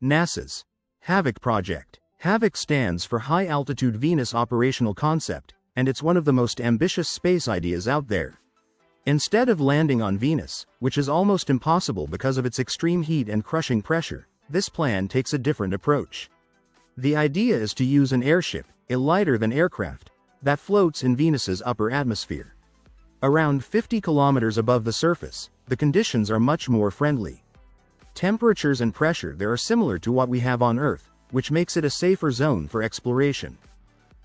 NASA's HAVOC project. HAVOC stands for High Altitude Venus Operational Concept, and it's one of the most ambitious space ideas out there. Instead of landing on Venus, which is almost impossible because of its extreme heat and crushing pressure, this plan takes a different approach. The idea is to use an airship, a lighter-than aircraft, that floats in Venus's upper atmosphere. Around 50 kilometers above the surface, the conditions are much more friendly. Temperatures and pressure there are similar to what we have on Earth, which makes it a safer zone for exploration.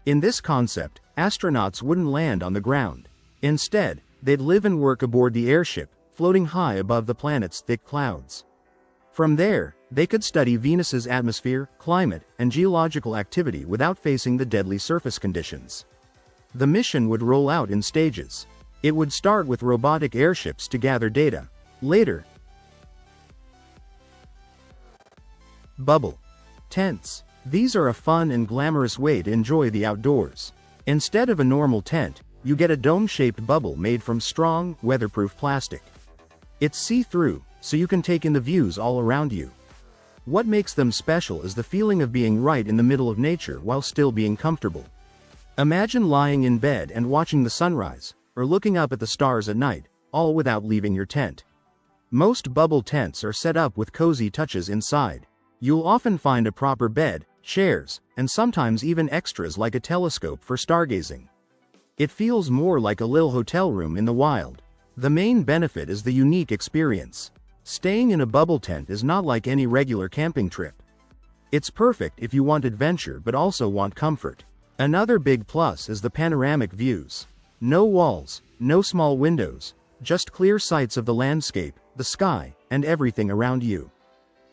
In this concept, astronauts wouldn't land on the ground. Instead, they'd live and work aboard the airship, floating high above the planet's thick clouds. From there, they could study Venus's atmosphere, climate, and geological activity without facing the deadly surface conditions. The mission would roll out in stages. It would start with robotic airships to gather data. Later, bubble tents. These are a fun and glamorous way to enjoy the outdoors. Instead of a normal tent, you get a dome-shaped bubble made from strong, weatherproof plastic. It's see-through, so you can take in the views all around you. What makes them special is the feeling of being right in the middle of nature while still being comfortable. Imagine lying in bed and watching the sunrise, or looking up at the stars at night, all without leaving your tent. Most bubble tents are set up with cozy touches inside. You'll often find a proper bed, chairs, and sometimes even extras like a telescope for stargazing. It feels more like a little hotel room in the wild. The main benefit is the unique experience. Staying in a bubble tent is not like any regular camping trip. It's perfect if you want adventure but also want comfort. Another big plus is the panoramic views. No walls, no small windows, just clear sights of the landscape, the sky, and everything around you.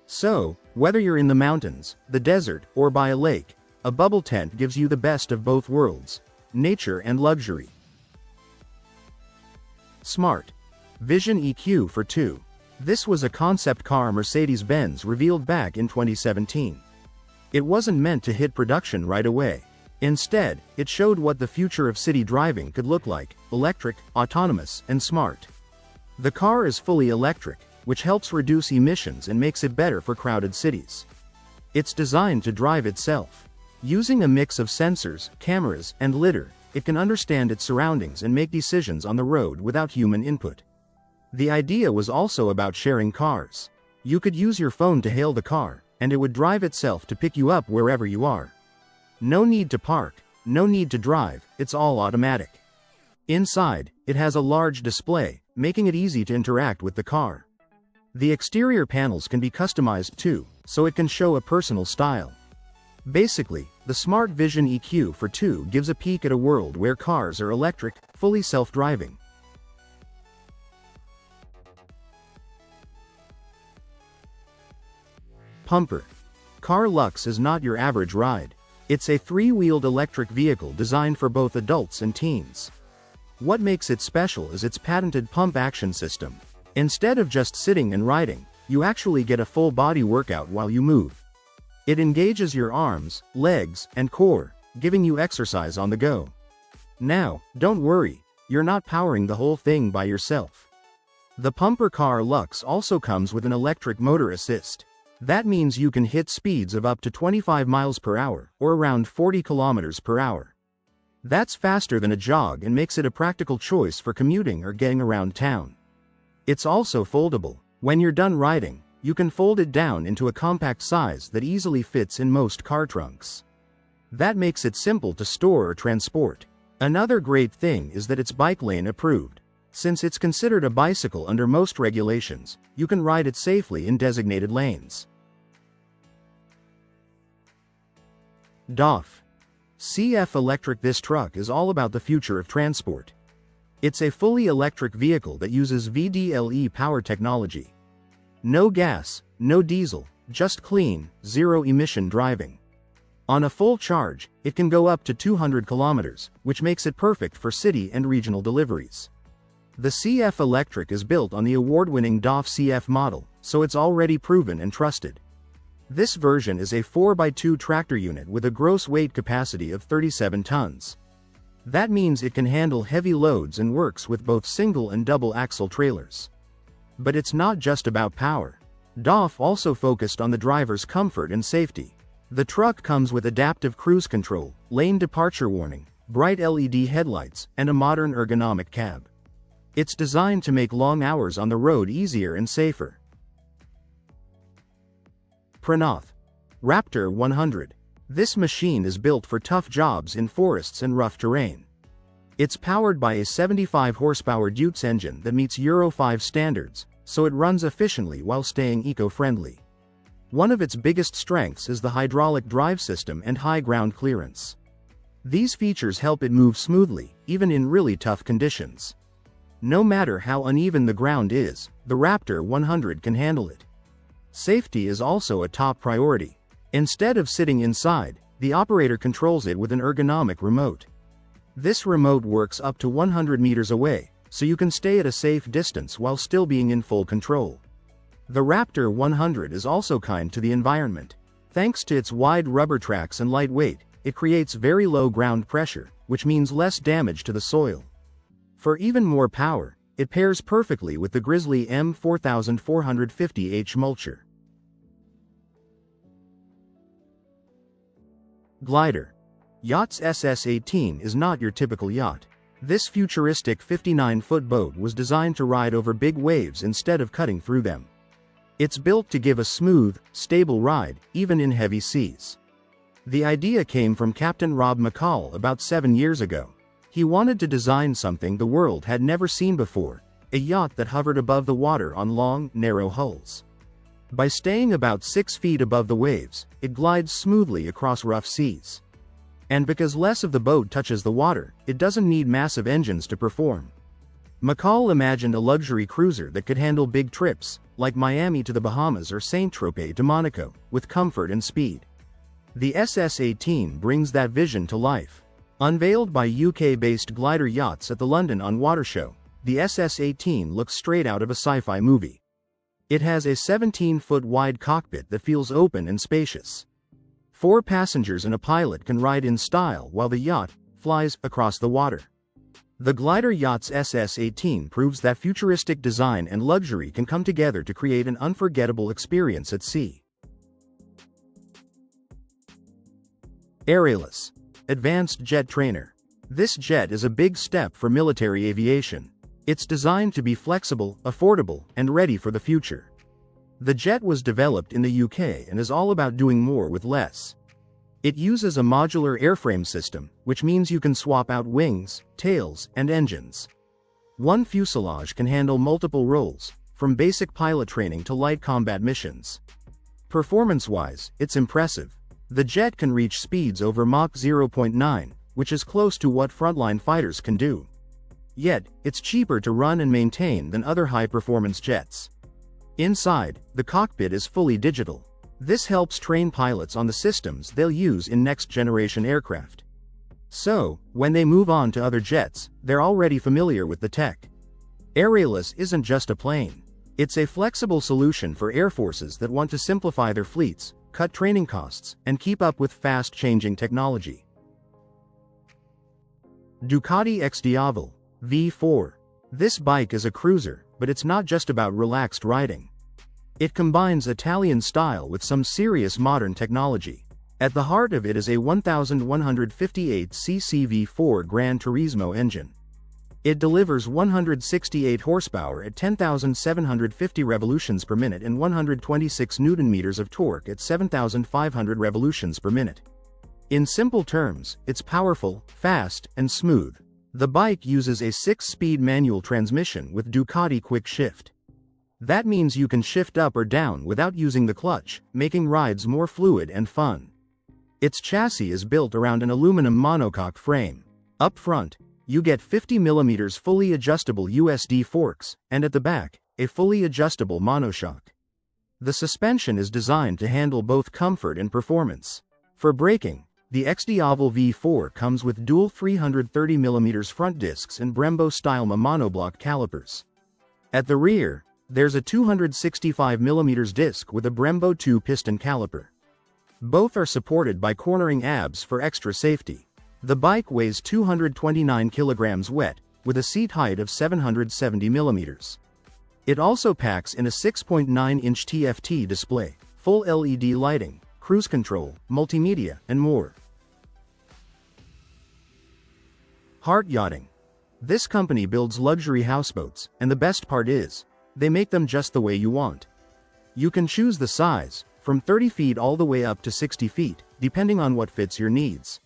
So, whether you're in the mountains, the desert, or by a lake, a bubble tent gives you the best of both worlds, nature and luxury. Smart Vision EQ for 2. This was a concept car Mercedes-Benz revealed back in 2017. It wasn't meant to hit production right away. Instead, it showed what the future of city driving could look like: electric, autonomous, and smart. The car is fully electric, which helps reduce emissions and makes it better for crowded cities. It's designed to drive itself. Using a mix of sensors, cameras, and lidar, it can understand its surroundings and make decisions on the road without human input. The idea was also about sharing cars. You could use your phone to hail the car, and it would drive itself to pick you up wherever you are. No need to park, no need to drive, it's all automatic. Inside, it has a large display, making it easy to interact with the car. The exterior panels can be customized too, so it can show a personal style. Basically, the Smart Vision EQ for 2 gives a peek at a world where cars are electric, fully self-driving. Pumper Car Lux is not your average ride. It's a three-wheeled electric vehicle designed for both adults and teens. What makes it special is its patented pump action system. Instead of just sitting and riding, you actually get a full body workout while you move. It engages your arms, legs, and core, giving you exercise on the go. Now, don't worry, you're not powering the whole thing by yourself. The Pumper Car Lux also comes with an electric motor assist. That means you can hit speeds of up to 25 miles per hour, or around 40 kilometers per hour. That's faster than a jog and makes it a practical choice for commuting or getting around town. It's also foldable. When you're done riding, you can fold it down into a compact size that easily fits in most car trunks. That makes it simple to store or transport. Another great thing is that it's bike lane approved. Since it's considered a bicycle under most regulations, you can ride it safely in designated lanes. DOF CF Electric. This truck is all about the future of transport. It's a fully electric vehicle that uses VDLE power technology. No gas, no diesel, just clean, zero-emission driving. On a full charge, it can go up to 200 kilometers, which makes it perfect for city and regional deliveries. The CF Electric is built on the award-winning DOF CF model, so it's already proven and trusted. This version is a 4x2 tractor unit with a gross weight capacity of 37 tons. That means it can handle heavy loads and works with both single and double axle trailers. But it's not just about power. DOF also focused on the driver's comfort and safety. The truck comes with adaptive cruise control, lane departure warning, bright LED headlights, and a modern ergonomic cab. It's designed to make long hours on the road easier and safer. Pranath Raptor 100. This machine is built for tough jobs in forests and rough terrain. It's powered by a 75 horsepower Deutz engine that meets Euro 5 standards, so it runs efficiently while staying eco-friendly. One of its biggest strengths is the hydraulic drive system and high ground clearance. These features help it move smoothly, even in really tough conditions. No matter how uneven the ground is, the Raptor 100 can handle it. Safety is also a top priority. Instead of sitting inside, the operator controls it with an ergonomic remote. This remote works up to 100 meters away, so you can stay at a safe distance while still being in full control. The Raptor 100 is also kind to the environment. Thanks to its wide rubber tracks and light weight, it creates very low ground pressure, which means less damage to the soil. For even more power, it pairs perfectly with the Grizzly M4450H mulcher. Glider. Yacht's SS-18 is not your typical yacht. This futuristic 59-foot boat was designed to ride over big waves instead of cutting through them. It's built to give a smooth, stable ride, even in heavy seas. The idea came from Captain Rob McCall about 7 years ago. He wanted to design something the world had never seen before, a yacht that hovered above the water on long, narrow hulls. By staying about 6 feet above the waves, it glides smoothly across rough seas. And because less of the boat touches the water, it doesn't need massive engines to perform. McCall imagined a luxury cruiser that could handle big trips, like Miami to the Bahamas or Saint-Tropez to Monaco, with comfort and speed. The SS-18 brings that vision to life. Unveiled by UK-based Glider Yachts at the London On Water show, the SS-18 looks straight out of a sci-fi movie. It has a 17-foot wide cockpit that feels open and spacious. 4 passengers and a pilot can ride in style while the yacht flies across the water. The Glider Yachts SS-18 proves that futuristic design and luxury can come together to create an unforgettable experience at sea. Aerialus. Advanced Jet Trainer. This jet is a big step for military aviation. It's designed to be flexible, affordable, and ready for the future. The jet was developed in the UK and is all about doing more with less. It uses a modular airframe system, which means you can swap out wings, tails, and engines. One fuselage can handle multiple roles, from basic pilot training to light combat missions. Performance-wise, it's impressive. The jet can reach speeds over Mach 0.9, which is close to what frontline fighters can do. Yet, it's cheaper to run and maintain than other high-performance jets. Inside, the cockpit is fully digital. This helps train pilots on the systems they'll use in next-generation aircraft. So, when they move on to other jets, they're already familiar with the tech. Aerialus isn't just a plane. It's a flexible solution for air forces that want to simplify their fleets, cut training costs, and keep up with fast-changing technology. Ducati X Diavel V4. This bike is a cruiser, but it's not just about relaxed riding. It combines Italian style with some serious modern technology. At the heart of it is a 1158cc V4 Gran Turismo engine. It delivers 168 horsepower at 10,750 revolutions per minute and 126 Nm of torque at 7,500 revolutions per minute. In simple terms, it's powerful, fast, and smooth. The bike uses a 6-speed manual transmission with Ducati Quick Shift. That means you can shift up or down without using the clutch, making rides more fluid and fun. Its chassis is built around an aluminum monocoque frame. Up front, you get 50mm fully adjustable USD forks, and at the back, a fully adjustable monoshock. The suspension is designed to handle both comfort and performance. For braking, The XD-Oval V4 comes with dual 330mm front discs and Brembo-style monoblock calipers. At the rear, there's a 265mm disc with a Brembo 2-piston caliper. Both are supported by cornering abs for extra safety. The bike weighs 229 kilograms wet, with a seat height of 770mm. It also packs in a 6.9-inch TFT display, full LED lighting, cruise control, multimedia, and more. Heart Yachting. This company builds luxury houseboats, and the best part is, they make them just the way you want. You can choose the size, from 30 feet all the way up to 60 feet, depending on what fits your needs.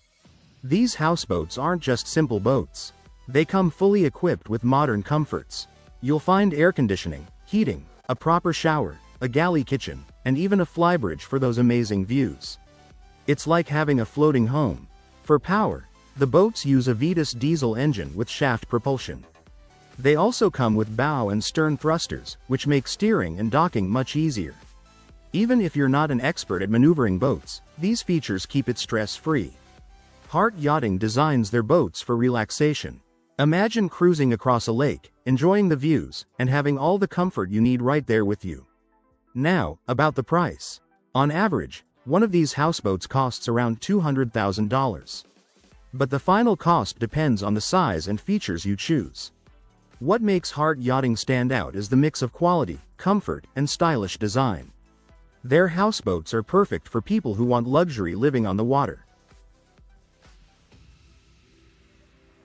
These houseboats aren't just simple boats. They come fully equipped with modern comforts. You'll find air conditioning, heating, a proper shower, a galley kitchen, and even a flybridge for those amazing views. It's like having a floating home. For power, the boats use a Vetus diesel engine with shaft propulsion. They also come with bow and stern thrusters, which make steering and docking much easier. Even if you're not an expert at maneuvering boats, these features keep it stress-free. Heart Yachting designs their boats for relaxation. Imagine cruising across a lake, enjoying the views, and having all the comfort you need right there with you. Now, about the price. On average, one of these houseboats costs around $200,000. But the final cost depends on the size and features you choose. What makes Heart Yachting stand out is the mix of quality, comfort, and stylish design. Their houseboats are perfect for people who want luxury living on the water.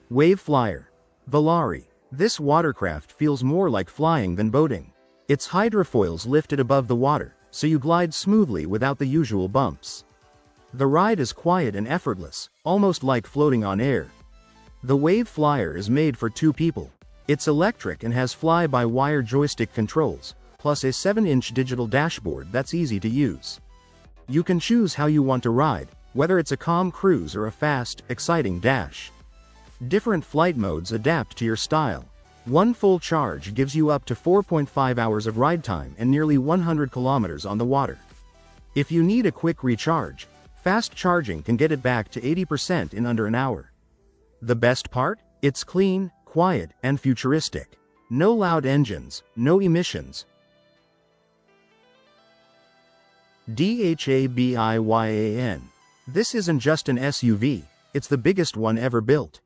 Wave Flyer. Volare. This watercraft feels more like flying than boating. Its hydrofoils lifted above the water, so you glide smoothly without the usual bumps. The ride is quiet and effortless, almost like floating on air. The Wave Flyer is made for 2 people. It's electric and has fly-by-wire joystick controls, plus a 7-inch digital dashboard that's easy to use. You can choose how you want to ride, whether it's a calm cruise or a fast, exciting dash. Different flight modes adapt to your style. One full charge gives you up to 4.5 hours of ride time and nearly 100 kilometers on the water. If you need a quick recharge, fast charging can get it back to 80% in under an hour. The best part? It's clean, quiet, and futuristic. No loud engines, no emissions. DHABIYAN. This isn't just an SUV, it's the biggest one ever built.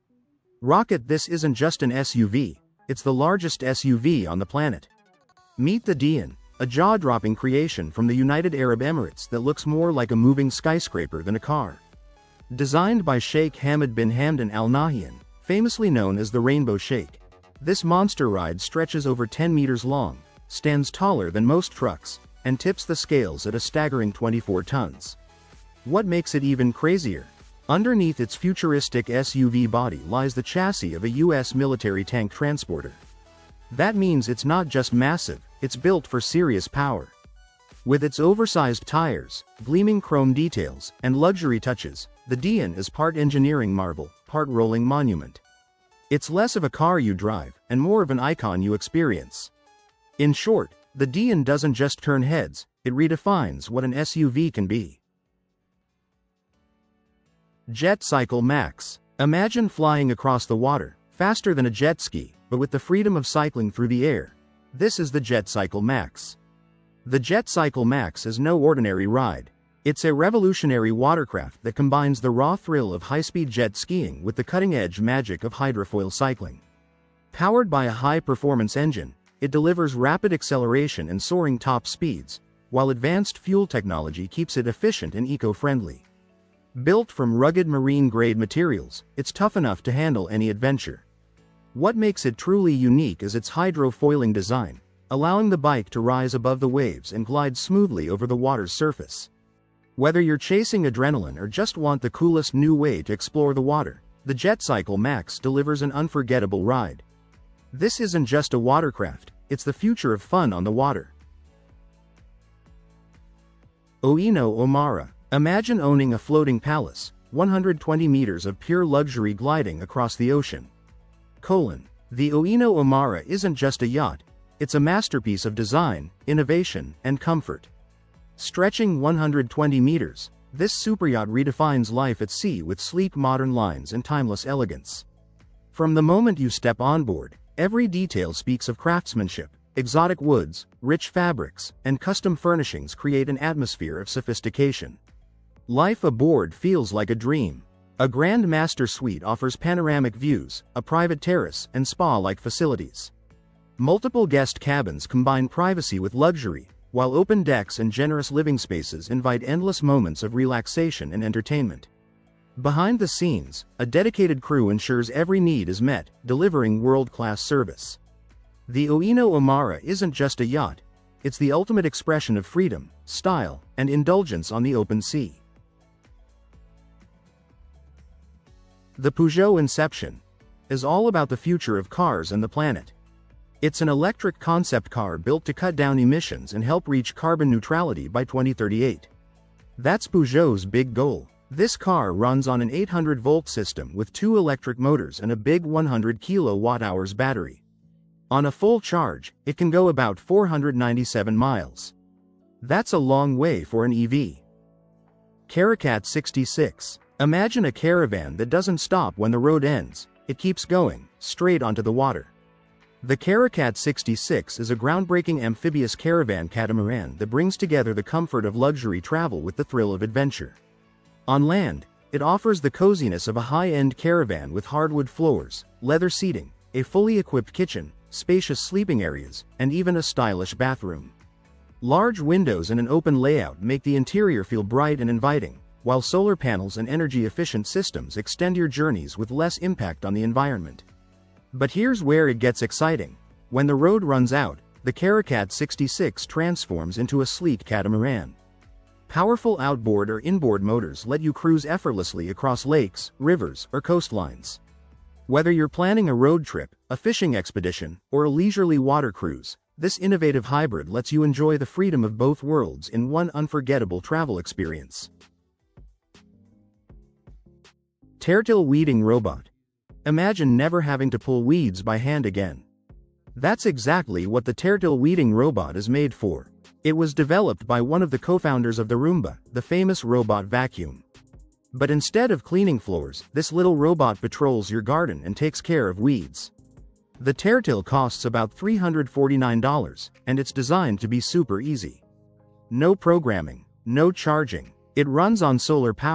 Rocket. This isn't just an SUV, it's the largest SUV on the planet. Meet the Dian, a jaw-dropping creation from the United Arab Emirates that looks more like a moving skyscraper than a car. Designed by Sheikh Hamad bin Hamdan Al Nahyan, famously known as the Rainbow Sheikh, this monster ride stretches over 10 meters long, stands taller than most trucks, and tips the scales at a staggering 24 tons. What makes it even crazier? Underneath its futuristic SUV body lies the chassis of a U.S. military tank transporter. That means it's not just massive, it's built for serious power. With its oversized tires, gleaming chrome details, and luxury touches, the Dian is part engineering marvel, part rolling monument. It's less of a car you drive, and more of an icon you experience. In short, the Dian doesn't just turn heads, it redefines what an SUV can be. Jet Cycle Max. Imagine flying across the water, faster than a jet ski, but with the freedom of cycling through the air. This is the Jet Cycle Max. The Jet Cycle Max is no ordinary ride. It's a revolutionary watercraft that combines the raw thrill of high-speed jet skiing with the cutting-edge magic of hydrofoil cycling. Powered by a high-performance engine, it delivers rapid acceleration and soaring top speeds, while advanced fuel technology keeps it efficient and eco-friendly. Built from rugged marine-grade materials, it's tough enough to handle any adventure. What makes it truly unique is its hydrofoiling design, allowing the bike to rise above the waves and glide smoothly over the water's surface. Whether you're chasing adrenaline or just want the coolest new way to explore the water, the Jet Cycle Max delivers an unforgettable ride. This isn't just a watercraft, it's the future of fun on the water. Oino Omara. Imagine owning a floating palace, 120 meters of pure luxury gliding across the ocean. The Oino Omara isn't just a yacht, it's a masterpiece of design, innovation, and comfort. Stretching 120 meters, This superyacht redefines life at sea with sleek modern lines and timeless elegance. From the moment you step on board, every detail speaks of craftsmanship. Exotic woods, rich fabrics, and custom furnishings create an atmosphere of sophistication. Life aboard feels like a dream. A Grand Master Suite offers panoramic views, a private terrace, and spa-like facilities. Multiple guest cabins combine privacy with luxury, while open decks and generous living spaces invite endless moments of relaxation and entertainment. Behind the scenes, a dedicated crew ensures every need is met, delivering world-class service. The Oino Amara isn't just a yacht, it's the ultimate expression of freedom, style, and indulgence on the open sea. The Peugeot Inception is all about the future of cars and the planet. It's an electric concept car built to cut down emissions and help reach carbon neutrality by 2038. That's Peugeot's big goal. This car runs on an 800-volt system with 2 electric motors and a big 100 kWh battery. On a full charge, it can go about 497 miles. That's a long way for an EV. Caracat 66. Imagine a caravan that doesn't stop when the road ends, it keeps going, straight onto the water. The Caracat 66 is a groundbreaking amphibious caravan catamaran that brings together the comfort of luxury travel with the thrill of adventure. On land, it offers the coziness of a high-end caravan with hardwood floors, leather seating, a fully equipped kitchen, spacious sleeping areas, and even a stylish bathroom. Large windows and an open layout make the interior feel bright and inviting, while solar panels and energy-efficient systems extend your journeys with less impact on the environment. But here's where it gets exciting. When the road runs out, the Caracat 66 transforms into a sleek catamaran. Powerful outboard or inboard motors let you cruise effortlessly across lakes, rivers, or coastlines. Whether you're planning a road trip, a fishing expedition, or a leisurely water cruise, this innovative hybrid lets you enjoy the freedom of both worlds in one unforgettable travel experience. Tertil Weeding Robot. Imagine never having to pull weeds by hand again. That's exactly what the Tertil Weeding Robot is made for. It was developed by one of the co-founders of the Roomba, the famous robot vacuum. But instead of cleaning floors, this little robot patrols your garden and takes care of weeds. The Tertil costs about $349, and it's designed to be super easy. No programming, no charging. It runs on solar power.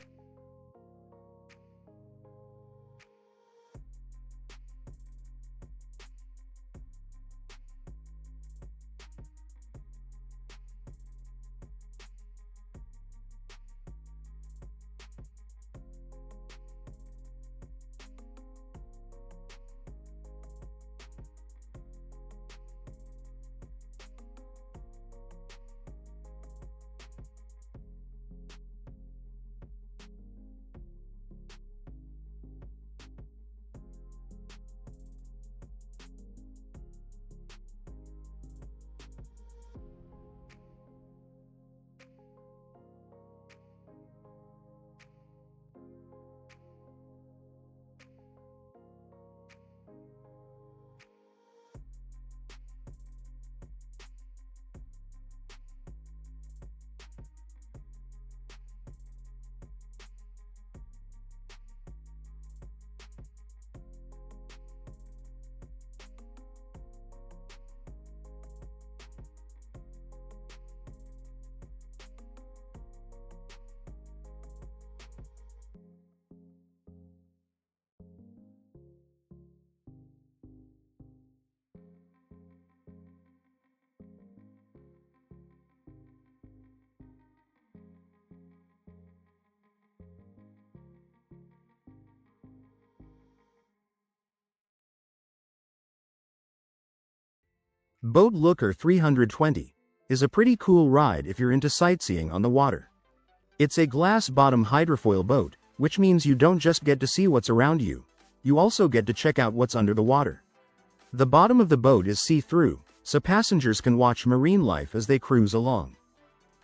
Boat Looker 320 is a pretty cool ride if you're into sightseeing on the water. It's a glass-bottom hydrofoil boat, which means you don't just get to see what's around you, you also get to check out what's under the water. The bottom of the boat is see-through, so passengers can watch marine life as they cruise along.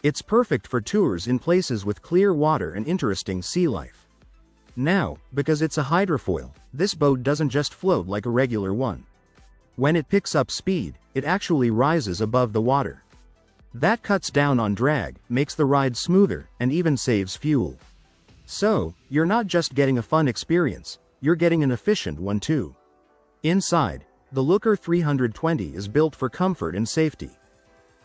It's perfect for tours in places with clear water and interesting sea life. Now, because it's a hydrofoil, this boat doesn't just float like a regular one. When it picks up speed, it actually rises above the water. That cuts down on drag, makes the ride smoother, and even saves fuel. So, you're not just getting a fun experience, you're getting an efficient one too. Inside, the Looker 320 is built for comfort and safety.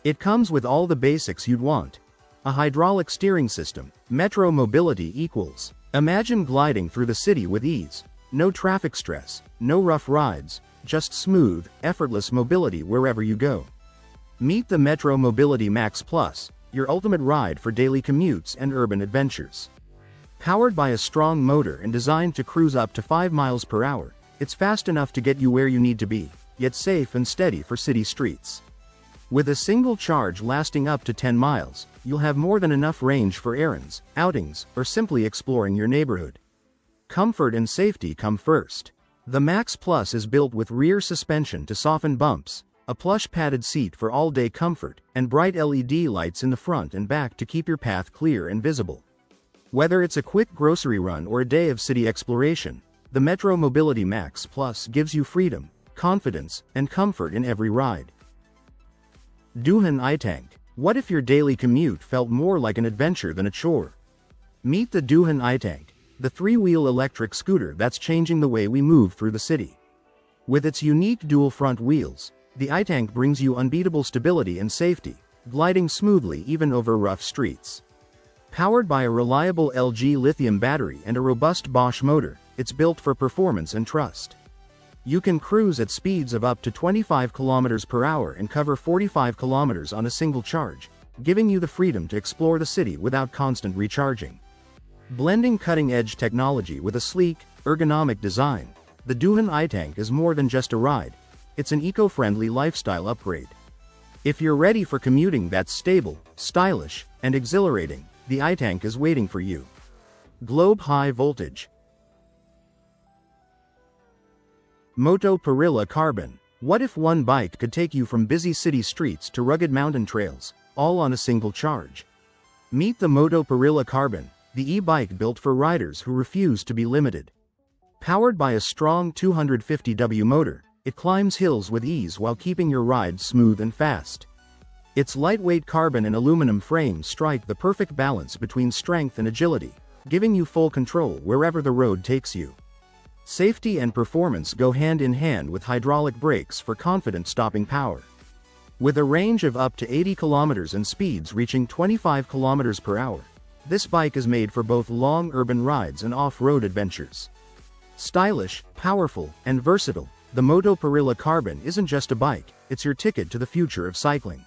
It comes with all the basics you'd want. A hydraulic steering system, metro mobility equals. Imagine gliding through the city with ease. No traffic stress, no rough rides, just smooth, effortless mobility wherever you go. Meet the Metro Mobility Max Plus, your ultimate ride for daily commutes and urban adventures. Powered by a strong motor and designed to cruise up to 5 miles per hour, it's fast enough to get you where you need to be, yet safe and steady for city streets. With a single charge lasting up to 10 miles, you'll have more than enough range for errands, outings, or simply exploring your neighborhood. Comfort and safety come first. The Max Plus is built with rear suspension to soften bumps, a plush padded seat for all-day comfort, and bright LED lights in the front and back to keep your path clear and visible. Whether it's a quick grocery run or a day of city exploration, the Metro Mobility Max Plus gives you freedom, confidence, and comfort in every ride. Duhan iTank. What if your daily commute felt more like an adventure than a chore? Meet the Duhan iTank, the three-wheel electric scooter that's changing the way we move through the city. With its unique dual front wheels, the iTank brings you unbeatable stability and safety, gliding smoothly even over rough streets. Powered by a reliable LG lithium battery and a robust Bosch motor, it's built for performance and trust. You can cruise at speeds of up to 25 km per hour and cover 45 km on a single charge, giving you the freedom to explore the city without constant recharging. Blending cutting-edge technology with a sleek, ergonomic design, the Duhan iTank is more than just a ride. It's an eco-friendly lifestyle upgrade. If you're ready for commuting that's stable, stylish, and exhilarating, the iTank is waiting for you. Globe High Voltage. Moto Perilla Carbon. What if one bike could take you from busy city streets to rugged mountain trails, all on a single charge? Meet the Moto Perilla Carbon, the e-bike built for riders who refuse to be limited. Powered by a strong 250W motor, it climbs hills with ease while keeping your ride smooth and fast. Its lightweight carbon and aluminum frames strike the perfect balance between strength and agility, giving you full control wherever the road takes you. Safety and performance go hand in hand with hydraulic brakes for confident stopping power. With a range of up to 80 km and speeds reaching 25 km per hour, this bike is made for both long urban rides and off-road adventures. Stylish, powerful, and versatile, the Moto Perilla Carbon isn't just a bike, it's your ticket to the future of cycling.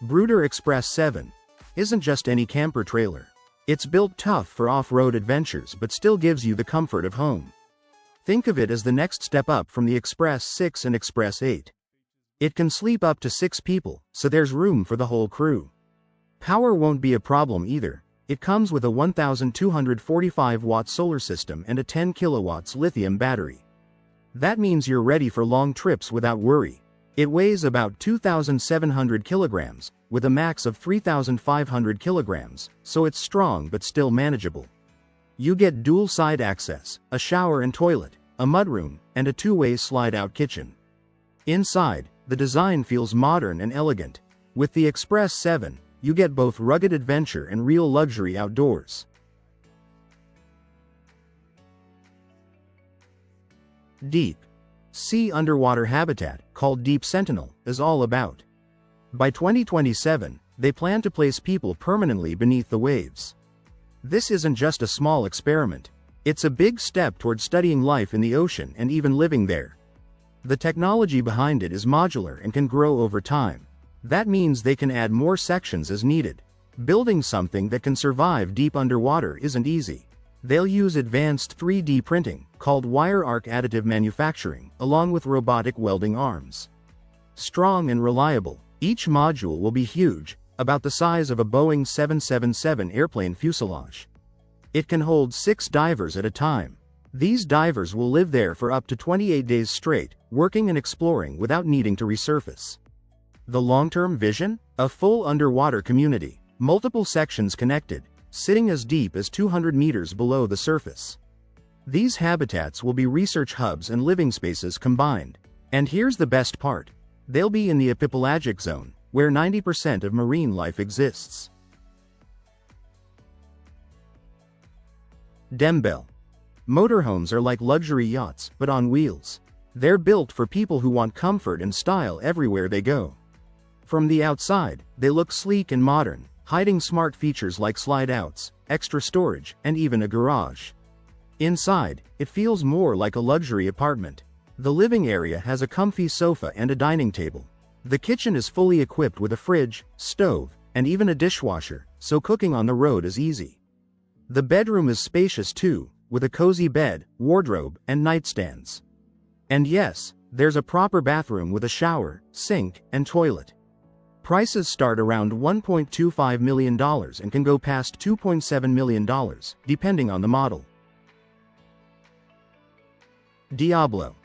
Brooder Express 7 isn't just any camper trailer. It's built tough for off-road adventures but still gives you the comfort of home. Think of it as the next step up from the Express 6 and Express 8. It can sleep up to 6 people, so there's room for the whole crew. Power won't be a problem either. It comes with a 1,245-watt solar system and a 10 kilowatts lithium battery. That means you're ready for long trips without worry. It weighs about 2,700 kilograms, with a max of 3,500 kilograms, so it's strong but still manageable. You get dual side access, a shower and toilet, a mudroom, and a two-way slide-out kitchen. Inside, the design feels modern and elegant. With the Express 7, you get both rugged adventure and real luxury outdoors. Deep sea underwater habitat, called Deep Sentinel, is all about. By 2027, they plan to place people permanently beneath the waves. This isn't just a small experiment. It's a big step toward studying life in the ocean and even living there. The technology behind it is modular and can grow over time. That means they can add more sections as needed. Building something that can survive deep underwater isn't easy. They'll use advanced 3D printing, called wire arc additive manufacturing, along with robotic welding arms. Strong and reliable, each module will be huge, about the size of a Boeing 777 airplane fuselage. It can hold 6 divers at a time. These divers will live there for up to 28 days straight, working and exploring without needing to resurface. The long-term vision? A full underwater community, multiple sections connected, sitting as deep as 200 meters below the surface. These habitats will be research hubs and living spaces combined. And here's the best part. They'll be in the epipelagic zone, where 90% of marine life exists. Dembel. Motorhomes are like luxury yachts, but on wheels. They're built for people who want comfort and style everywhere they go. From the outside, they look sleek and modern, hiding smart features like slide-outs, extra storage, and even a garage. Inside, it feels more like a luxury apartment. The living area has a comfy sofa and a dining table. The kitchen is fully equipped with a fridge, stove, and even a dishwasher, so cooking on the road is easy. The bedroom is spacious too, with a cozy bed, wardrobe, and nightstands. And yes, there's a proper bathroom with a shower, sink, and toilet. Prices start around $1.25 million and can go past $2.7 million, depending on the model. Diablo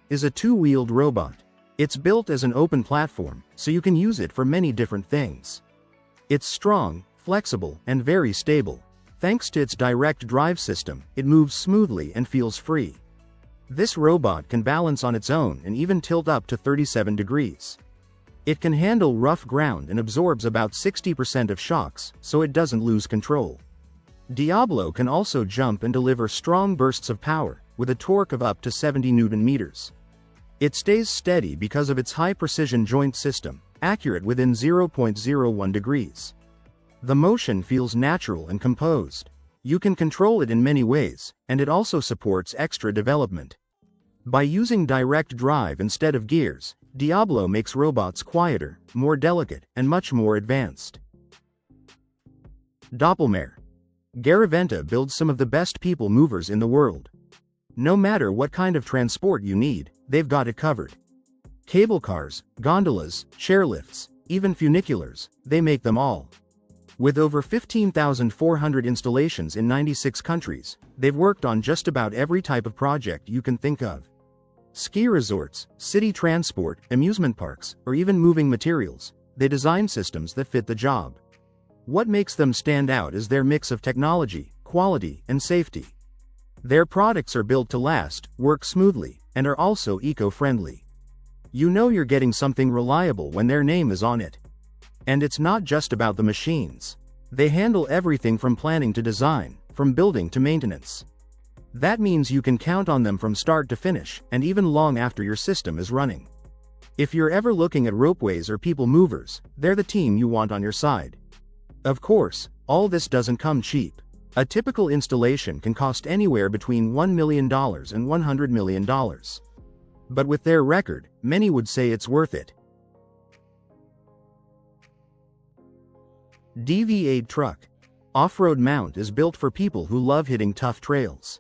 is a two-wheeled robot. It's built as an open platform, so you can use it for many different things. It's strong, flexible, and very stable. Thanks to its direct drive system, it moves smoothly and feels free. This robot can balance on its own and even tilt up to 37 degrees. It can handle rough ground and absorbs about 60% of shocks, so it doesn't lose control. Diablo can also jump and deliver strong bursts of power, with a torque of up to 70 Newton meters. It stays steady because of its high-precision joint system, accurate within 0.01 degrees. The motion feels natural and composed. You can control it in many ways, and it also supports extra development. By using direct drive instead of gears, Diablo makes robots quieter, more delicate, and much more advanced. Doppelmayr. Garaventa builds some of the best people movers in the world. No matter what kind of transport you need, they've got it covered. Cable cars, gondolas, chairlifts, even funiculars, they make them all. With over 15,400 installations in 96 countries, they've worked on just about every type of project you can think of. Ski resorts, city transport, amusement parks, or even moving materials, they design systems that fit the job. What makes them stand out is their mix of technology, quality, and safety. Their products are built to last, work smoothly, and are also eco-friendly. You know you're getting something reliable when their name is on it. And it's not just about the machines. They handle everything from planning to design, from building to maintenance. That means you can count on them from start to finish, and even long after your system is running. If you're ever looking at ropeways or people movers, they're the team you want on your side. Of course, all this doesn't come cheap. A typical installation can cost anywhere between $1 million and $100 million. But with their record, many would say it's worth it. DV8 Truck. Off-road mount is built for people who love hitting tough trails.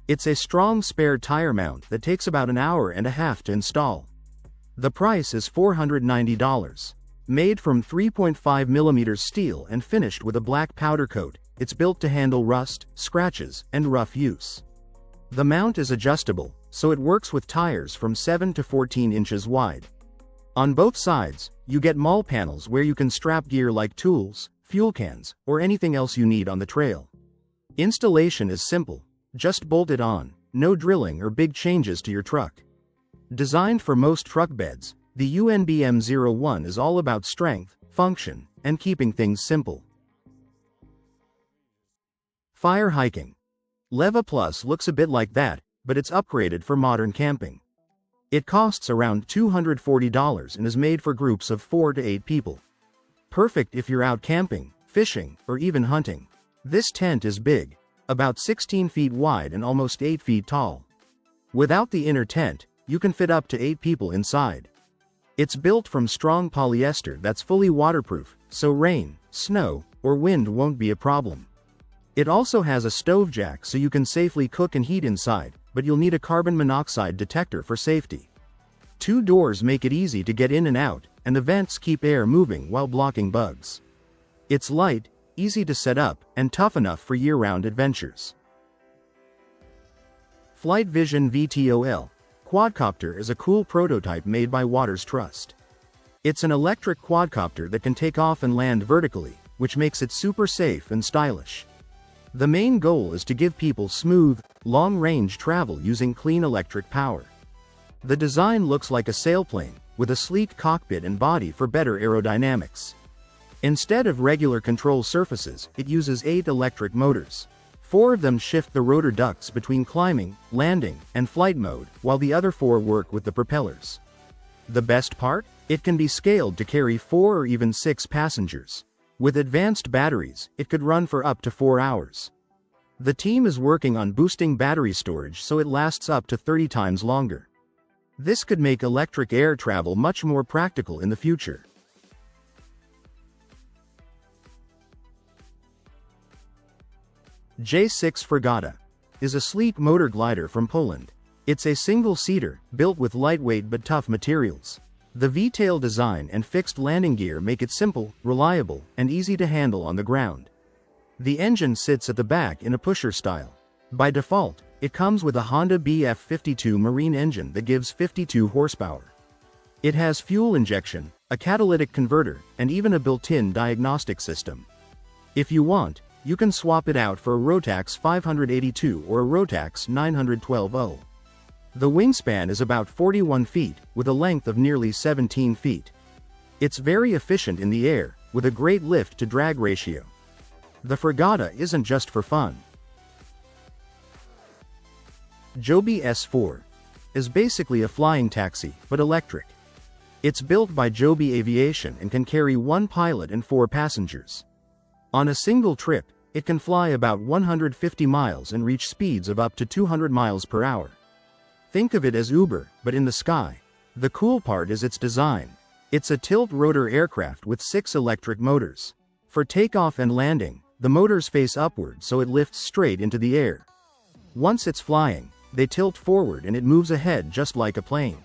It's a strong spare tire mount that takes about an hour and a half to install. The price is $490. Made from 3.5mm steel and finished with a black powder coat, it's built to handle rust, scratches, and rough use. The mount is adjustable, so it works with tires from 7 to 14 inches wide. On both sides, you get maul panels where you can strap gear like tools, fuel cans, or anything else you need on the trail. Installation is simple. Just bolt it on, no drilling or big changes to your truck. Designed for most truck beds, the UNBM01 is all about strength, function, and keeping things simple. Fire hiking. Leva Plus looks a bit like that, but it's upgraded for modern camping. It costs around $240 and is made for groups of 4 to 8 people. Perfect if you're out camping, fishing, or even hunting. This tent is big, about 16 feet wide and almost 8 feet tall. Without the inner tent, you can fit up to 8 people inside. It's built from strong polyester that's fully waterproof, so rain, snow, or wind won't be a problem. It also has a stove jack so you can safely cook and heat inside, but you'll need a carbon monoxide detector for safety. 2 doors make it easy to get in and out, and the vents keep air moving while blocking bugs. It's light, easy to set up, and tough enough for year-round adventures. Flight Vision VTOL Quadcopter is a cool prototype made by Waters Trust. It's an electric quadcopter that can take off and land vertically, which makes it super safe and stylish. The main goal is to give people smooth, long-range travel using clean electric power. The design looks like a sailplane, with a sleek cockpit and body for better aerodynamics. Instead of regular control surfaces, it uses 8 electric motors. 4 of them shift the rotor ducts between climbing, landing, and flight mode, while the other 4 work with the propellers. The best part? It can be scaled to carry 4 or even 6 passengers. With advanced batteries, it could run for up to 4 hours. The team is working on boosting battery storage so it lasts up to 30 times longer. This could make electric air travel much more practical in the future. J6 Frigata is a sleek motor glider from Poland. It's a single-seater, built with lightweight but tough materials. The V-tail design and fixed landing gear make it simple, reliable, and easy to handle on the ground. The engine sits at the back in a pusher style. By default, it comes with a Honda BF52 marine engine that gives 52 horsepower. It has fuel injection, a catalytic converter, and even a built-in diagnostic system. If you want, you can swap it out for a Rotax 582 or a Rotax 912-0. The wingspan is about 41 feet, with a length of nearly 17 feet. It's very efficient in the air, with a great lift-to-drag ratio. The Frigata isn't just for fun. Joby S4 is basically a flying taxi, but electric. It's built by Joby Aviation and can carry 1 pilot and 4 passengers. On a single trip, it can fly about 150 miles and reach speeds of up to 200 miles per hour. Think of it as Uber, but in the sky. The cool part is its design. It's a tilt-rotor aircraft with 6 electric motors. For takeoff and landing, the motors face upward so it lifts straight into the air. Once it's flying, they tilt forward and it moves ahead just like a plane.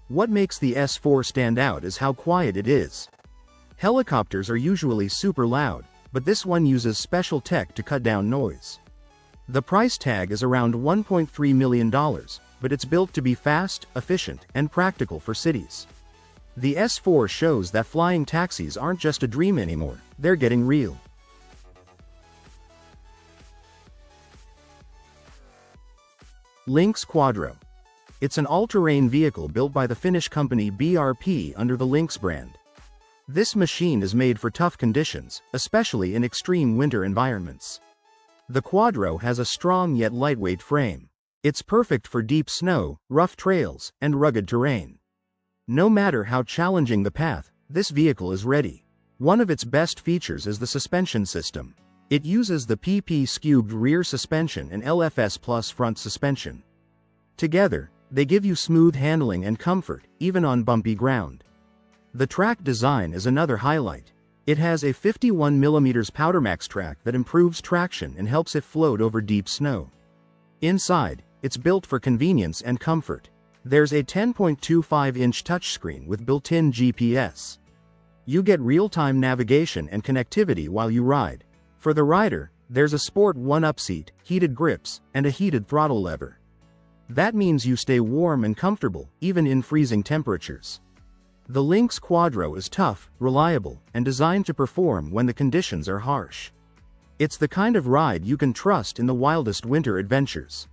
What makes the S4 stand out is how quiet it is. Helicopters are usually super loud, but this one uses special tech to cut down noise. The price tag is around $1.3 million, but it's built to be fast, efficient, and practical for cities. The S4 shows that flying taxis aren't just a dream anymore, they're getting real. Lynx Quadro. It's an all-terrain vehicle built by the Finnish company BRP under the Lynx brand. This machine is made for tough conditions, especially in extreme winter environments. The Quadro has a strong yet lightweight frame. It's perfect for deep snow, rough trails, and rugged terrain. No matter how challenging the path, this vehicle is ready. One of its best features is the suspension system. It uses the PP Scubed rear suspension and LFS Plus front suspension. Together, they give you smooth handling and comfort, even on bumpy ground. The track design is another highlight. It has a 51mm Powdermax track that improves traction and helps it float over deep snow. Inside, it's built for convenience and comfort. There's a 10.25-inch touchscreen with built-in GPS. You get real-time navigation and connectivity while you ride. For the rider, there's a Sport 1-Up seat, heated grips, and a heated throttle lever. That means you stay warm and comfortable, even in freezing temperatures. The Lynx Quadro is tough, reliable, and designed to perform when the conditions are harsh. It's the kind of ride you can trust in the wildest winter adventures.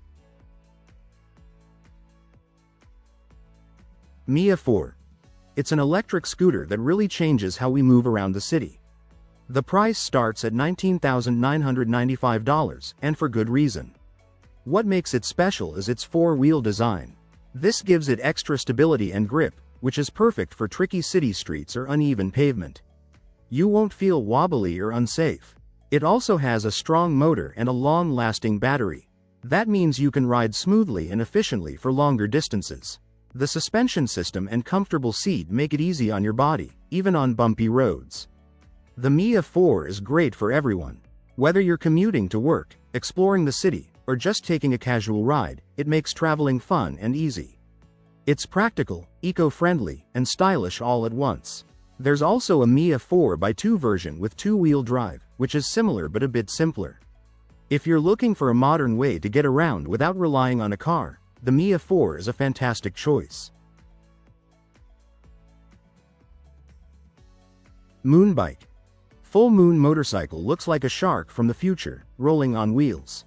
Mia 4. It's an electric scooter that really changes how we move around the city. The price starts at $19,995, and for good reason. What makes it special is its 4-wheel design. This gives it extra stability and grip, which is perfect for tricky city streets or uneven pavement. You won't feel wobbly or unsafe. It also has a strong motor and a long-lasting battery. That means you can ride smoothly and efficiently for longer distances. The suspension system and comfortable seat make it easy on your body, even on bumpy roads. The Mia 4 is great for everyone. Whether you're commuting to work, exploring the city, or just taking a casual ride, it makes traveling fun and easy. It's practical, eco-friendly, and stylish all at once. There's also a Mia 4x2 version with 2-wheel drive, which is similar but a bit simpler. If you're looking for a modern way to get around without relying on a car, the Mia 4 is a fantastic choice. Moonbike. Full Moon motorcycle looks like a shark from the future, rolling on wheels.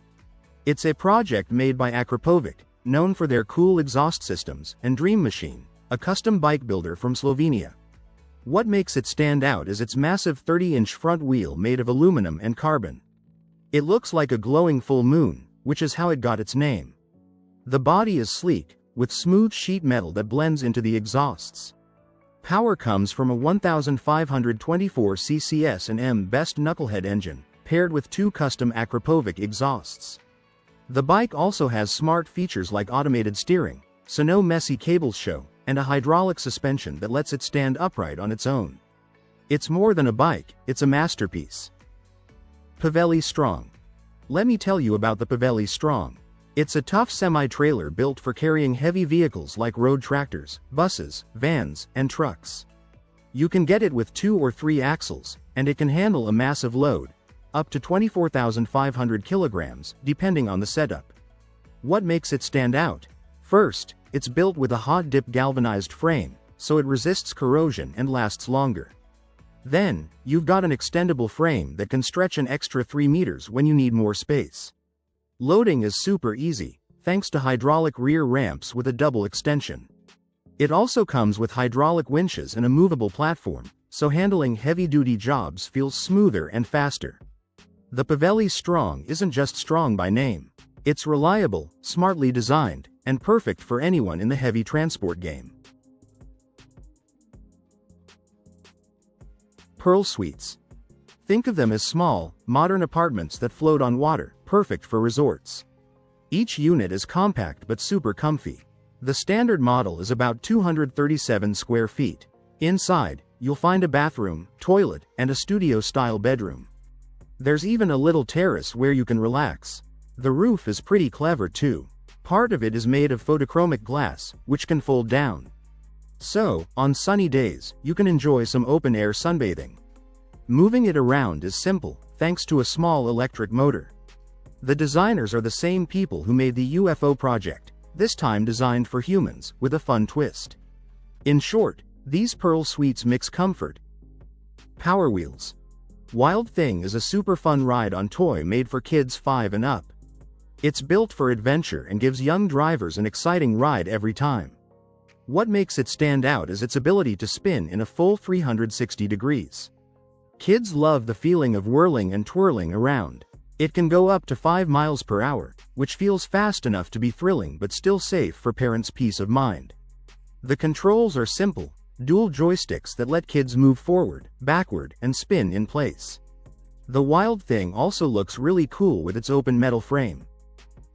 It's a project made by Akrapovic, known for their cool exhaust systems, and Dream Machine, a custom bike builder from Slovenia. What makes it stand out is its massive 30-inch front wheel made of aluminum and carbon. It looks like a glowing full moon, which is how it got its name. The body is sleek, with smooth sheet metal that blends into the exhausts. Power comes from a 1524 cc/m best knucklehead engine, paired with two custom Akrapovic exhausts. The bike also has smart features like automated steering, so no messy cables show, and a hydraulic suspension that lets it stand upright on its own. It's more than a bike, it's a masterpiece. Paveli Strong. Let me tell you about the Paveli Strong. It's a tough semi-trailer built for carrying heavy vehicles like road tractors, buses, vans, and trucks. You can get it with 2 or 3 axles, and it can handle a massive load, up to 24,500 kilograms, depending on the setup. What makes it stand out? First, it's built with a hot-dip galvanized frame, so it resists corrosion and lasts longer. Then, you've got an extendable frame that can stretch an extra 3 meters when you need more space. Loading is super easy, thanks to hydraulic rear ramps with a double extension. It also comes with hydraulic winches and a movable platform, so handling heavy-duty jobs feels smoother and faster. The Paveli Strong isn't just strong by name. It's reliable, smartly designed, and perfect for anyone in the heavy transport game. Pearl Suites. Think of them as small, modern apartments that float on water, perfect for resorts. Each unit is compact but super comfy. The standard model is about 237 square feet. Inside, you'll find a bathroom, toilet, and a studio-style bedroom. There's even a little terrace where you can relax. The roof is pretty clever too. Part of it is made of photochromic glass, which can fold down. So, on sunny days, you can enjoy some open-air sunbathing. Moving it around is simple, thanks to a small electric motor. The designers are the same people who made the UFO project, this time designed for humans, with a fun twist. In short, these Pearl Suites mix comfort. Power Wheels. Wild Thing is a super fun ride-on toy made for kids 5 and up. It's built for adventure and gives young drivers an exciting ride every time. What makes it stand out is its ability to spin in a full 360 degrees. Kids love the feeling of whirling and twirling around. It can go up to 5 miles per hour, which feels fast enough to be thrilling but still safe for parents' peace of mind. The controls are simple, dual joysticks that let kids move forward, backward, and spin in place. The Wild Thing also looks really cool with its open metal frame.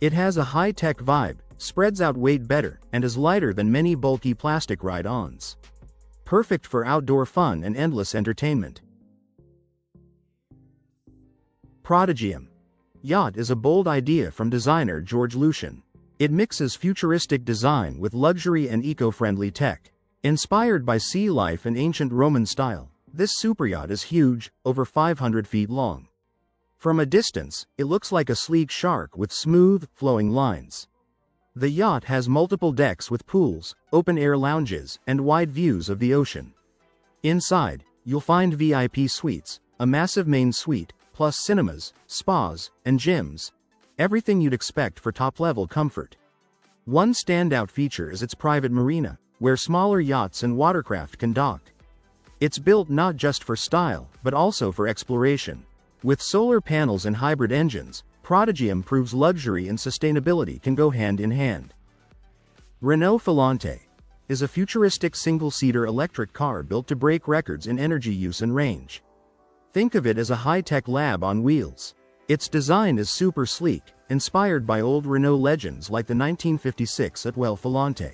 It has a high-tech vibe, spreads out weight better, and is lighter than many bulky plastic ride-ons. Perfect for outdoor fun and endless entertainment. Prodigium. Yacht is a bold idea from designer George Lucian. It mixes futuristic design with luxury and eco-friendly tech. Inspired by sea life and ancient Roman style, this superyacht is huge, over 500 feet long. From a distance, it looks like a sleek shark with smooth, flowing lines. The yacht has multiple decks with pools, open-air lounges, and wide views of the ocean. Inside, you'll find VIP suites, a massive main suite, plus cinemas, spas, and gyms. Everything you'd expect for top-level comfort. One standout feature is its private marina, where smaller yachts and watercraft can dock. It's built not just for style, but also for exploration. With solar panels and hybrid engines, Prodigium proves luxury and sustainability can go hand in hand. Renault Filante is a futuristic single-seater electric car built to break records in energy use and range. Think of it as a high-tech lab on wheels. Its design is super sleek, inspired by old Renault legends like the 1956 Atwell Filante.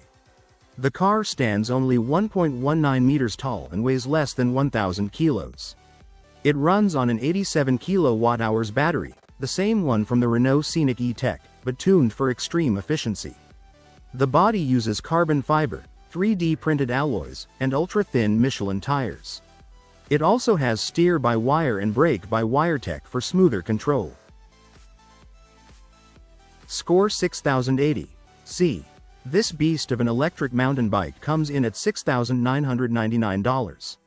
The car stands only 1.19 meters tall and weighs less than 1,000 kilos. It runs on an 87 kilowatt-hours battery, the same one from the Renault Scenic E-Tech, but tuned for extreme efficiency. The body uses carbon fiber, 3D printed alloys, and ultra-thin Michelin tires. It also has steer-by-wire and brake-by-wire tech for smoother control. Score 6080. C. This beast of an electric mountain bike comes in at $6,999.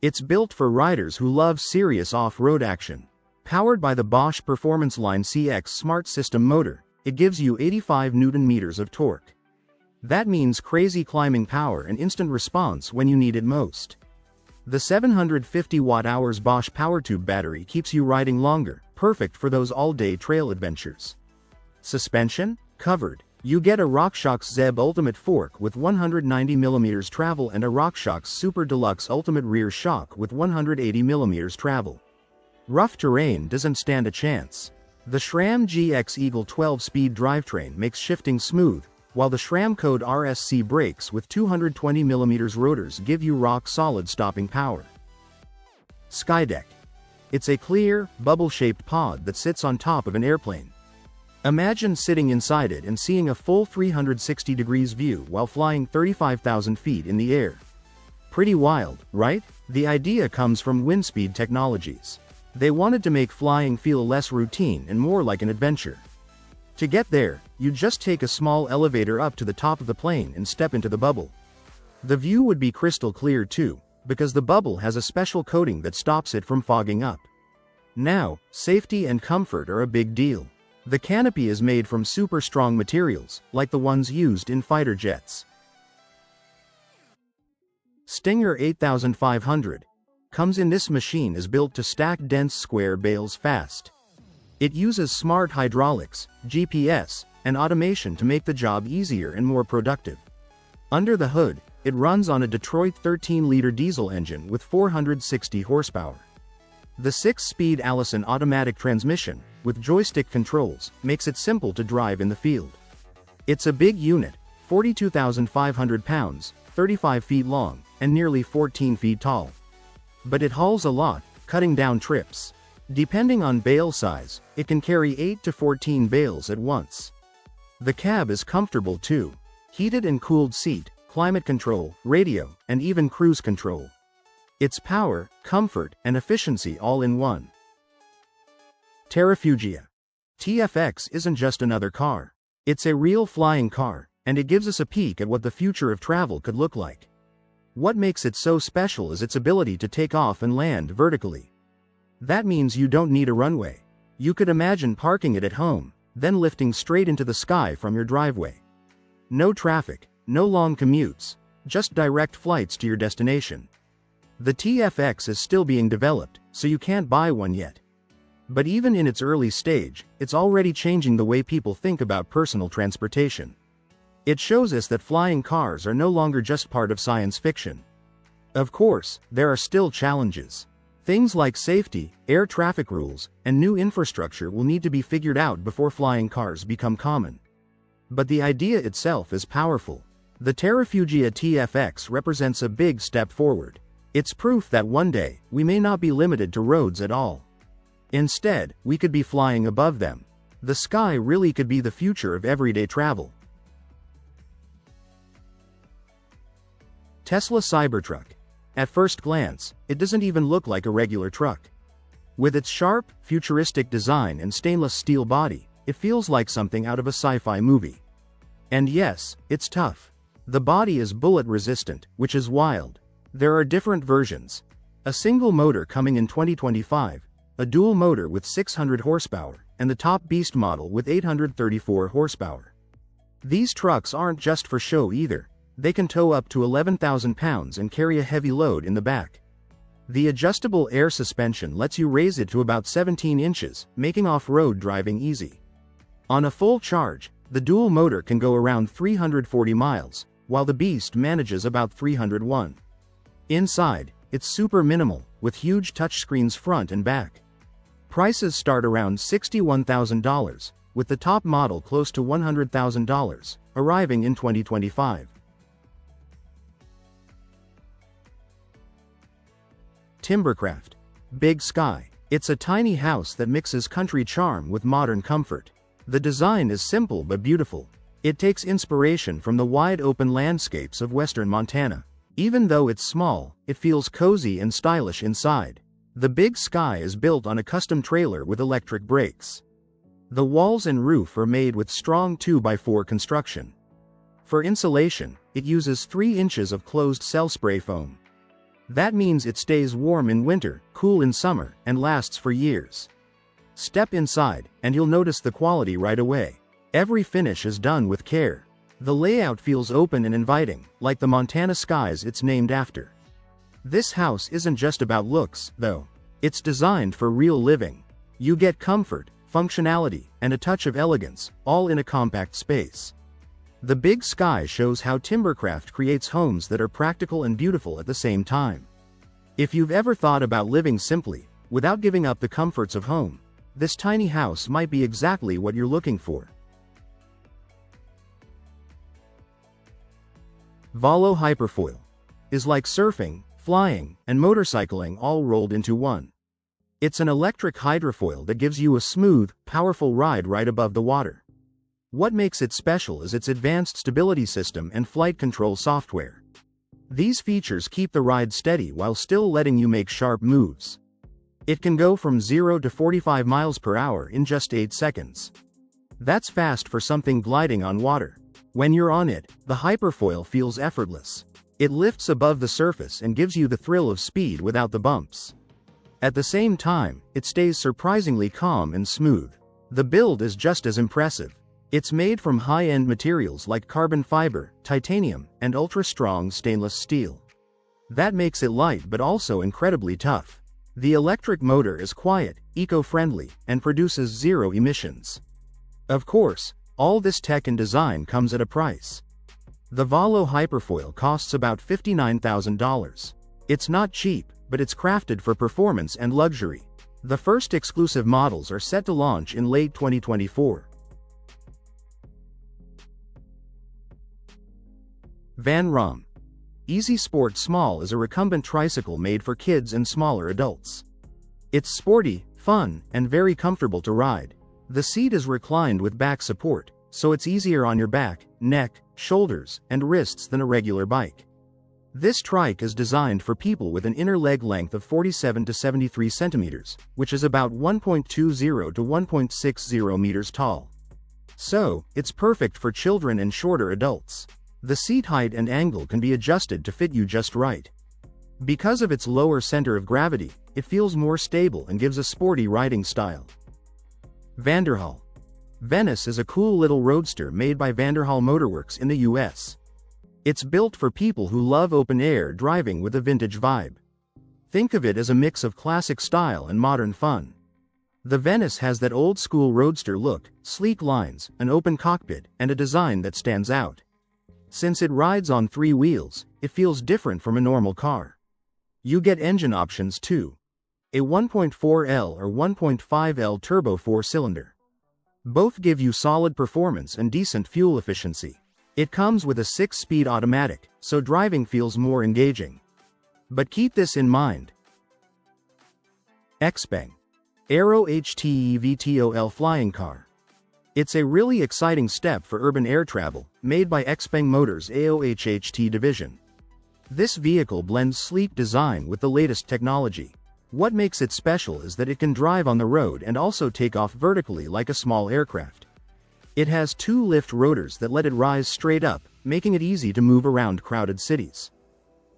It's built for riders who love serious off-road action. Powered by the Bosch Performance Line CX Smart System motor, it gives you 85 Nm of torque. That means crazy climbing power and instant response when you need it most. The 750 watt-hours Bosch PowerTube battery keeps you riding longer, perfect for those all-day trail adventures. Suspension? Covered. You get a RockShox Zeb Ultimate Fork with 190mm travel and a RockShox Super Deluxe Ultimate Rear Shock with 180mm travel. Rough terrain doesn't stand a chance. The SRAM GX Eagle 12-speed drivetrain makes shifting smooth, while the SRAM Code RSC brakes with 220mm rotors give you rock-solid stopping power. Skydeck. It's a clear, bubble-shaped pod that sits on top of an airplane. Imagine sitting inside it and seeing a full 360 degrees view while flying 35,000 feet in the air. Pretty wild, right? The idea comes from Windspeed Technologies. They wanted to make flying feel less routine and more like an adventure. To get there, you just take a small elevator up to the top of the plane and step into the bubble. The view would be crystal clear too, because the bubble has a special coating that stops it from fogging up. Now, safety and comfort are a big deal. The canopy is made from super strong materials, like the ones used in fighter jets. Stinger 8500 comes in. This machine is built to stack dense square bales fast. It uses smart hydraulics, GPS, and automation to make the job easier and more productive. Under the hood, it runs on a Detroit 13-liter diesel engine with 460 horsepower. The 6-speed Allison automatic transmission, with joystick controls, makes it simple to drive in the field. It's a big unit, 42,500 pounds, 35 feet long, and nearly 14 feet tall. But it hauls a lot, cutting down trips. Depending on bale size, it can carry 8 to 14 bales at once. The cab is comfortable too. Heated and cooled seat, climate control, radio, and even cruise control. It's power, comfort, and efficiency all in one. Terrafugia. TFX isn't just another car. It's a real flying car, and it gives us a peek at what the future of travel could look like. What makes it so special is its ability to take off and land vertically. That means you don't need a runway. You could imagine parking it at home, then lifting straight into the sky from your driveway. No traffic, no long commutes, just direct flights to your destination. The TFX is still being developed, so you can't buy one yet. But even in its early stage, it's already changing the way people think about personal transportation. It shows us that flying cars are no longer just part of science fiction. Of course, there are still challenges. Things like safety, air traffic rules, and new infrastructure will need to be figured out before flying cars become common. But the idea itself is powerful. The Terrafugia TFX represents a big step forward. It's proof that one day, we may not be limited to roads at all. Instead, we could be flying above them. The sky really could be the future of everyday travel. Tesla Cybertruck. At first glance, it doesn't even look like a regular truck. With its sharp, futuristic design and stainless steel body, it feels like something out of a sci-fi movie. And yes, it's tough. The body is bullet-resistant, which is wild. There are different versions. A single motor coming in 2025, a dual motor with 600 horsepower, and the top beast model with 834 horsepower. These trucks aren't just for show either. They can tow up to 11,000 pounds and carry a heavy load in the back. The adjustable air suspension lets you raise it to about 17 inches, making off-road driving easy. On a full charge, the dual motor can go around 340 miles, while the beast manages about 301. Inside, it's super minimal, with huge touchscreens front and back. Prices start around $61,000, with the top model close to $100,000, arriving in 2025. Timbercraft. Big Sky. It's a tiny house that mixes country charm with modern comfort. The design is simple but beautiful. It takes inspiration from the wide-open landscapes of western Montana. Even though it's small, it feels cozy and stylish inside. The Big Sky is built on a custom trailer with electric brakes. The walls and roof are made with strong 2x4 construction. For insulation, it uses 3 inches of closed-cell spray foam. That means it stays warm in winter, cool in summer, and lasts for years. Step inside, and you'll notice the quality right away. Every finish is done with care. The layout feels open and inviting, like the Montana skies it's named after. This house isn't just about looks, though. It's designed for real living. You get comfort, functionality, and a touch of elegance, all in a compact space. The Big Sky shows how Timbercraft creates homes that are practical and beautiful at the same time. If you've ever thought about living simply, without giving up the comforts of home, this tiny house might be exactly what you're looking for. Valo Hyperfoil is like surfing, flying, and motorcycling all rolled into one. It's an electric hydrofoil that gives you a smooth, powerful ride right above the water. What makes it special is its advanced stability system and flight control software. These features keep the ride steady while still letting you make sharp moves. It can go from 0 to 45 miles per hour in just 8 seconds. That's fast for something gliding on water. When you're on it, the Hyperfoil feels effortless. It lifts above the surface and gives you the thrill of speed without the bumps. At the same time, it stays surprisingly calm and smooth. The build is just as impressive. It's made from high-end materials like carbon fiber, titanium, and ultra-strong stainless steel. That makes it light but also incredibly tough. The electric motor is quiet, eco-friendly, and produces zero emissions. Of course, all this tech and design comes at a price. The Valo Hyperfoil costs about $59,000. It's not cheap, but it's crafted for performance and luxury. The first exclusive models are set to launch in late 2024. Van Rom. Easy Sport Small is a recumbent tricycle made for kids and smaller adults. It's sporty, fun, and very comfortable to ride. The seat is reclined with back support, so it's easier on your back, neck, shoulders, and wrists than a regular bike. This trike is designed for people with an inner leg length of 47 to 73 centimeters, which is about 1.20 to 1.60 meters tall. So, it's perfect for children and shorter adults. The seat height and angle can be adjusted to fit you just right. Because of its lower center of gravity, it feels more stable and gives a sporty riding style. Vanderhaal. Venice is a cool little roadster made by Vanderhaal Motorworks in the US. It's built for people who love open-air driving with a vintage vibe. Think of it as a mix of classic style and modern fun. The Venice has that old-school roadster look, sleek lines, an open cockpit, and a design that stands out. Since it rides on 3 wheels, it feels different from a normal car. You get engine options too. A 1.4L or 1.5L turbo 4-cylinder. Both give you solid performance and decent fuel efficiency. It comes with a 6-speed automatic, so driving feels more engaging. But keep this in mind. Xpeng. Aero HT VTOL flying car. It's a really exciting step for urban air travel, made by Xpeng Motors' AOHHT division. This vehicle blends sleek design with the latest technology. What makes it special is that it can drive on the road and also take off vertically like a small aircraft. It has 2 lift rotors that let it rise straight up, making it easy to move around crowded cities.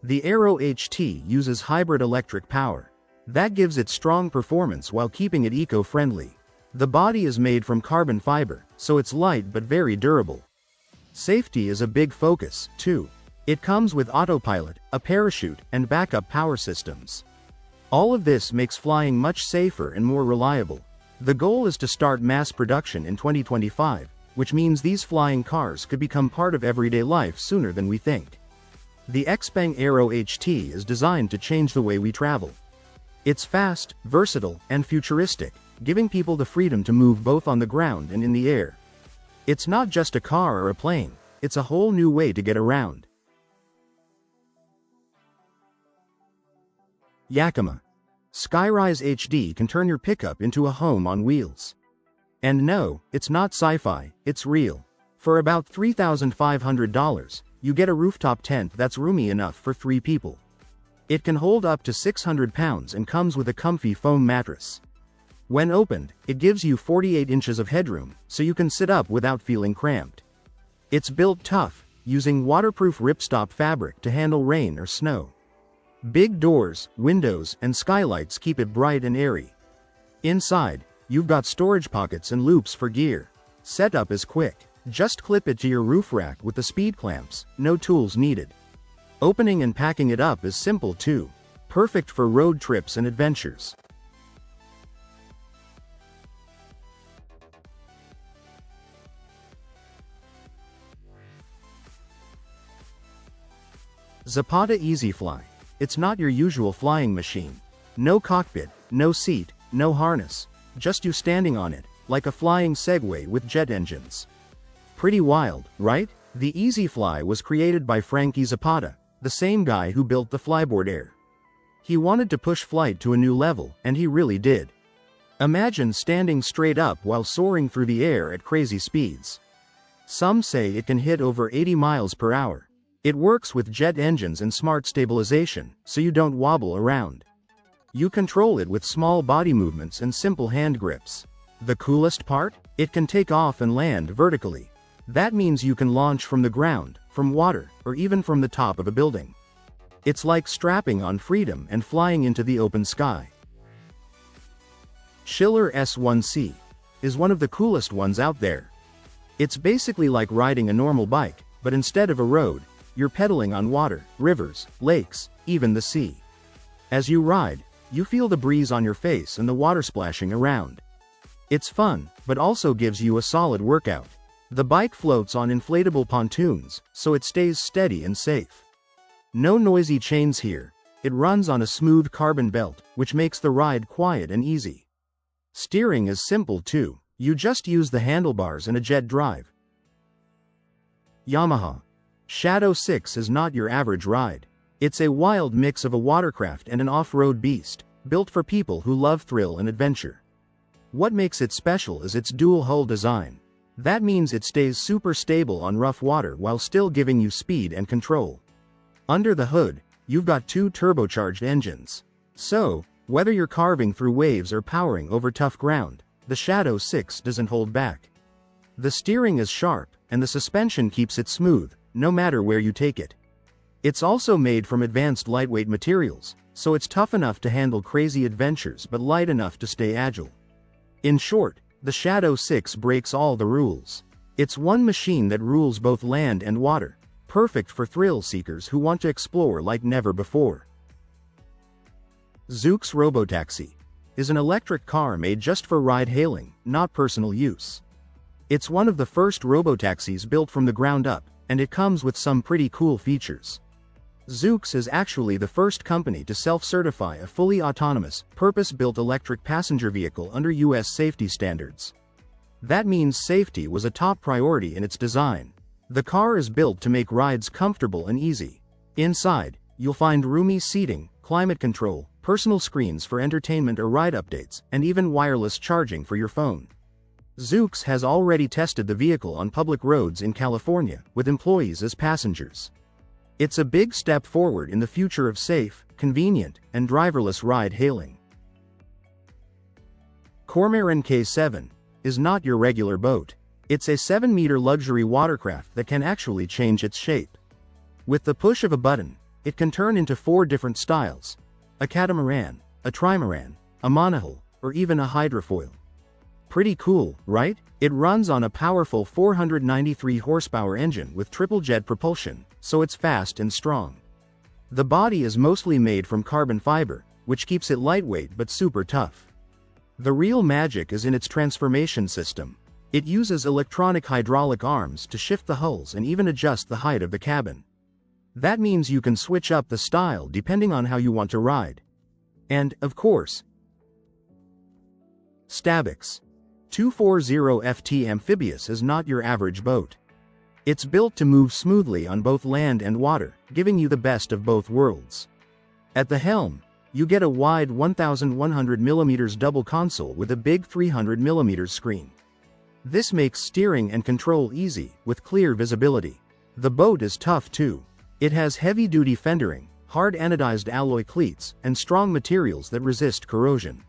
The Aero HT uses hybrid electric power. That gives it strong performance while keeping it eco-friendly. The body is made from carbon fiber, so it's light but very durable. Safety is a big focus, too. It comes with autopilot, a parachute, and backup power systems. All of this makes flying much safer and more reliable. The goal is to start mass production in 2025, which means these flying cars could become part of everyday life sooner than we think. The Xpeng Aero HT is designed to change the way we travel. It's fast, versatile, and futuristic, giving people the freedom to move both on the ground and in the air. It's not just a car or a plane, it's a whole new way to get around. Yakima. Skyrise HD can turn your pickup into a home on wheels. And no, it's not sci-fi, it's real. For about $3,500, you get a rooftop tent that's roomy enough for 3 people. It can hold up to 600 pounds and comes with a comfy foam mattress. When opened, it gives you 48 inches of headroom, so you can sit up without feeling cramped. It's built tough, using waterproof ripstop fabric to handle rain or snow. Big doors, windows, and skylights keep it bright and airy. Inside, you've got storage pockets and loops for gear. Setup is quick. Just clip it to your roof rack with the speed clamps, no tools needed. Opening and packing it up is simple too. Perfect for road trips and adventures. Zapata EasyFly. It's not your usual flying machine. No cockpit, no seat, no harness. Just you standing on it, like a flying Segway with jet engines. Pretty wild, right? The EasyFly was created by Frankie Zapata, the same guy who built the Flyboard Air. He wanted to push flight to a new level, and he really did. Imagine standing straight up while soaring through the air at crazy speeds. Some say it can hit over 80 miles per hour. It works with jet engines and smart stabilization, so you don't wobble around. You control it with small body movements and simple hand grips. The coolest part? It can take off and land vertically. That means you can launch from the ground, from water, or even from the top of a building. It's like strapping on freedom and flying into the open sky. Schiller S1C is one of the coolest ones out there. It's basically like riding a normal bike, but instead of a road, you're pedaling on water, rivers, lakes, even the sea. As you ride, you feel the breeze on your face and the water splashing around. It's fun, but also gives you a solid workout. The bike floats on inflatable pontoons, so it stays steady and safe. No noisy chains here. It runs on a smooth carbon belt, which makes the ride quiet and easy. Steering is simple too. You just use the handlebars and a jet drive. Yamaha Shadow 6 is not your average ride. It's a wild mix of a watercraft and an off-road beast, built for people who love thrill and adventure. What makes it special is its dual-hull design. That means it stays super stable on rough water while still giving you speed and control. Under the hood, you've got two turbocharged engines. So, whether you're carving through waves or powering over tough ground, the Shadow 6 doesn't hold back. The steering is sharp, and the suspension keeps it smooth, no matter where you take it. It's also made from advanced lightweight materials, so it's tough enough to handle crazy adventures but light enough to stay agile. In short, the Shadow 6 breaks all the rules. It's one machine that rules both land and water, perfect for thrill seekers who want to explore like never before. Zoox Robotaxi is an electric car made just for ride-hailing, not personal use. It's one of the first robotaxis built from the ground up, and it comes with some pretty cool features. Zoox is actually the first company to self-certify a fully autonomous, purpose-built electric passenger vehicle under US safety standards. That means safety was a top priority in its design. The car is built to make rides comfortable and easy. Inside, you'll find roomy seating, climate control, personal screens for entertainment or ride updates, and even wireless charging for your phone. Zoox has already tested the vehicle on public roads in California, with employees as passengers. It's a big step forward in the future of safe, convenient, and driverless ride-hailing. Cormorant K7 is not your regular boat. It's a 7-meter luxury watercraft that can actually change its shape. With the push of a button, it can turn into 4 different styles: a catamaran, a trimaran, a monohull, or even a hydrofoil. Pretty cool, right? It runs on a powerful 493 horsepower engine with triple jet propulsion, so it's fast and strong. The body is mostly made from carbon fiber, which keeps it lightweight but super tough. The real magic is in its transformation system. It uses electronic hydraulic arms to shift the hulls and even adjust the height of the cabin. That means you can switch up the style depending on how you want to ride. And, of course, Stabix 240FT Amphibious is not your average boat. It's built to move smoothly on both land and water, giving you the best of both worlds. At the helm, you get a wide 1100mm double console with a big 300mm screen. This makes steering and control easy, with clear visibility. The boat is tough too. It has heavy-duty fendering, hard anodized alloy cleats, and strong materials that resist corrosion.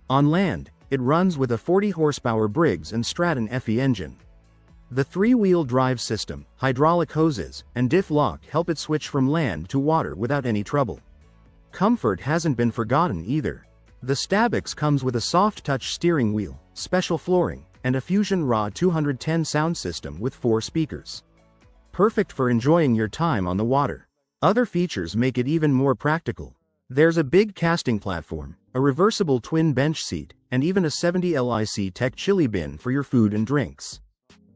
On land, it runs with a 40-horsepower Briggs & Stratton FE engine. The 3-wheel drive system, hydraulic hoses, and diff lock help it switch from land to water without any trouble. Comfort hasn't been forgotten either. The Stabix comes with a soft-touch steering wheel, special flooring, and a Fusion RAW 210 sound system with 4 speakers. Perfect for enjoying your time on the water. Other features make it even more practical. There's a big casting platform, a reversible twin bench seat, and even a 70 LIC Tech chili bin for your food and drinks.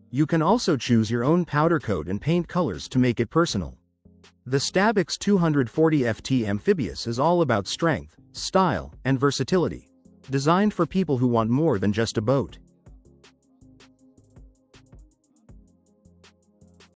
You can also choose your own powder coat and paint colors to make it personal. The Stabix 240 FT Amphibious is all about strength, style, and versatility. Designed for people who want more than just a boat.